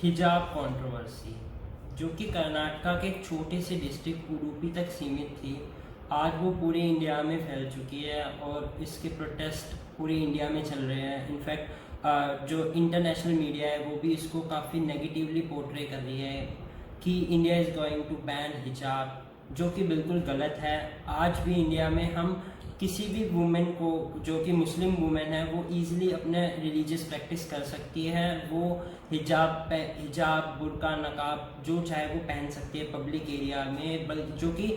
हिजाब कंट्रोवर्सी, जो कि कर्नाटका के एक छोटे से डिस्ट्रिक्ट उडुपी तक सीमित थी, आज वो पूरे इंडिया में फैल चुकी है और इसके प्रोटेस्ट पूरे इंडिया में चल रहे हैं। इनफैक्ट जो इंटरनेशनल मीडिया है वो भी इसको काफ़ी नेगेटिवली पोर्ट्रे कर रही है कि India is going to ban हिजाब, जो कि बिल्कुल गलत है। आज भी इंडिया में हम किसी भी वुमेन को, जो कि मुस्लिम वुमेन है, वो ईज़िली अपने रिलीजियस प्रैक्टिस कर सकती है। वो हिजाब, बुर्का, नकाब जो चाहे वो पहन सकती है पब्लिक एरिया में, बल्कि जो कि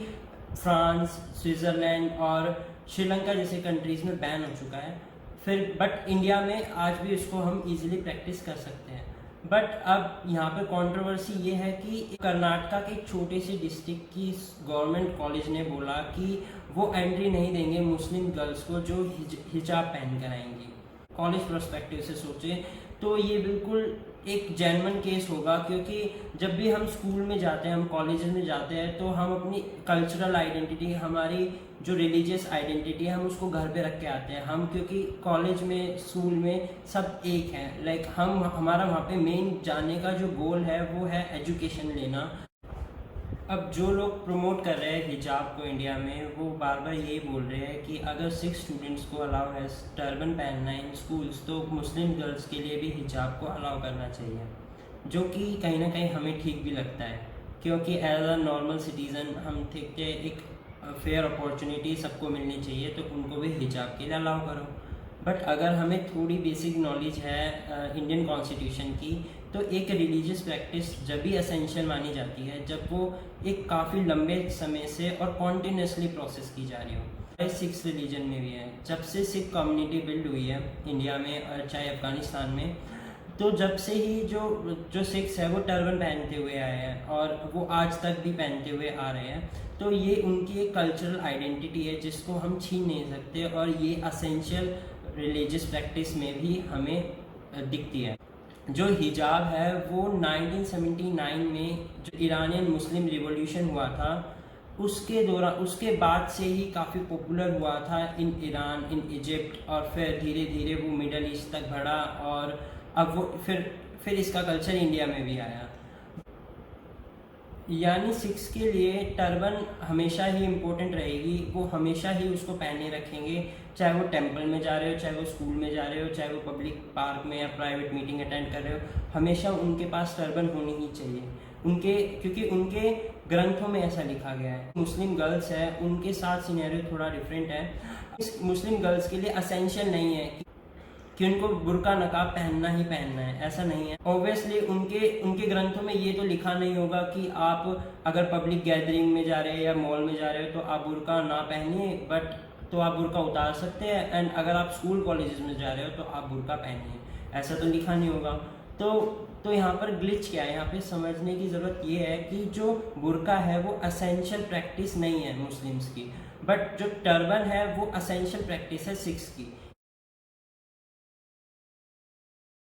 फ्रांस, स्विट्ज़रलैंड और श्रीलंका जैसे कंट्रीज़ में बैन हो चुका है। फिर बट इंडिया में आज भी इसको हम इजीली प्रैक्टिस कर सकते हैं। बट अब यहाँ पे कंट्रोवर्सी ये है कि कर्नाटका के एक छोटे से डिस्ट्रिक्ट की गवर्नमेंट कॉलेज ने बोला कि वो एंट्री नहीं देंगे मुस्लिम गर्ल्स को जो हिजाब पहन कर आएंगी। कॉलेज पर्सपेक्टिव से सोचे तो ये बिल्कुल एक जेन्युइन केस होगा, क्योंकि जब भी हम स्कूल में जाते हैं, हम कॉलेजेस में जाते हैं, तो हम अपनी कल्चरल आइडेंटिटी, हमारी जो रिलीजियस आइडेंटिटी है, हम उसको घर पे रख के आते हैं। हम क्योंकि कॉलेज में, स्कूल में सब एक हैं, लाइक हमारा वहाँ पे मेन जाने का जो गोल है वो है एजुकेशन लेना। अब जो लोग प्रमोट कर रहे हैं हिजाब को इंडिया में, वो बार बार यही बोल रहे हैं कि अगर 6 स्टूडेंट्स को अलाउ है टर्बन पहनना इन स्कूल्स, तो मुस्लिम गर्ल्स के लिए भी हिजाब को अलाउ करना चाहिए, जो कि कहीं ना कहीं हमें ठीक भी लगता है, क्योंकि एज अ नॉर्मल सिटीज़न हम देखते हैं एक फेयर अपॉर्चुनिटी सबको मिलनी चाहिए, तो उनको भी हिजाब के लिए अलाउ करो। बट अगर हमें थोड़ी बेसिक नॉलेज है इंडियन कॉन्स्टिट्यूशन की, तो एक रिलीजियस प्रैक्टिस जब भी एसेंशियल मानी जाती है जब वो एक काफ़ी लंबे समय से और कॉन्टीन्यूसली प्रोसेस की जा रही हो। सिख रिलीजन में भी है, जब से सिख कम्युनिटी बिल्ड हुई है इंडिया में और चाहे अफगानिस्तान में, तो जब से ही जो सिख्स है वो टर्बन पहनते हुए आए हैं और वो आज तक भी पहनते हुए आ रहे हैं। तो ये उनकी एक कल्चरल आइडेंटिटी है जिसको हम छीन नहीं सकते, और ये असेंशियल रिलीजियस प्रैक्टिस में भी हमें दिखती है। जो हिजाब है वो 1979 में जो ईरानियन मुस्लिम रिवॉल्यूशन हुआ था उसके दौरान, उसके बाद से ही काफ़ी पॉपुलर हुआ था इन ईरान, इन इजिप्ट, और फिर धीरे धीरे वो मिडल ईस्ट तक बढ़ा, और अब वो फिर इसका कल्चर इंडिया में भी आया। यानी सिख्स के लिए टर्बन हमेशा ही इम्पोर्टेंट रहेगी, वो हमेशा ही उसको पहने रखेंगे, चाहे वो टेंपल में जा रहे हो, चाहे वो स्कूल में जा रहे हो, चाहे वो पब्लिक पार्क में या प्राइवेट मीटिंग अटेंड कर रहे हो, हमेशा उनके पास टर्बन होनी ही चाहिए। क्योंकि उनके ग्रंथों में ऐसा लिखा गया है। मुस्लिम गर्ल्स है, उनके साथ सिनेरियो थोड़ा डिफरेंट है। मुस्लिम गर्ल्स के लिए असेंशियल नहीं है कि उनको बुर्का नकाब पहनना ही पहनना है, ऐसा नहीं है। ऑब्वियसली उनके ग्रंथों में ये तो लिखा नहीं होगा कि आप अगर पब्लिक गैदरिंग में जा रहे हैं या मॉल में जा रहे हो तो आप बुर्का ना पहनिए, बट तो आप बुर्का उतार सकते हैं, एंड अगर आप स्कूल कॉलेजेस में जा रहे हो तो आप बुर्का पहनिए, ऐसा तो लिखा नहीं होगा। तो यहाँ पर ग्लिच क्या है, यहाँ पे समझने की ज़रूरत ये है कि जो बुर्का है वो असेंशियल प्रैक्टिस नहीं है मुस्लिम्स की, बट जो टर्बन है वो असेंशियल प्रैक्टिस है सिख्स की।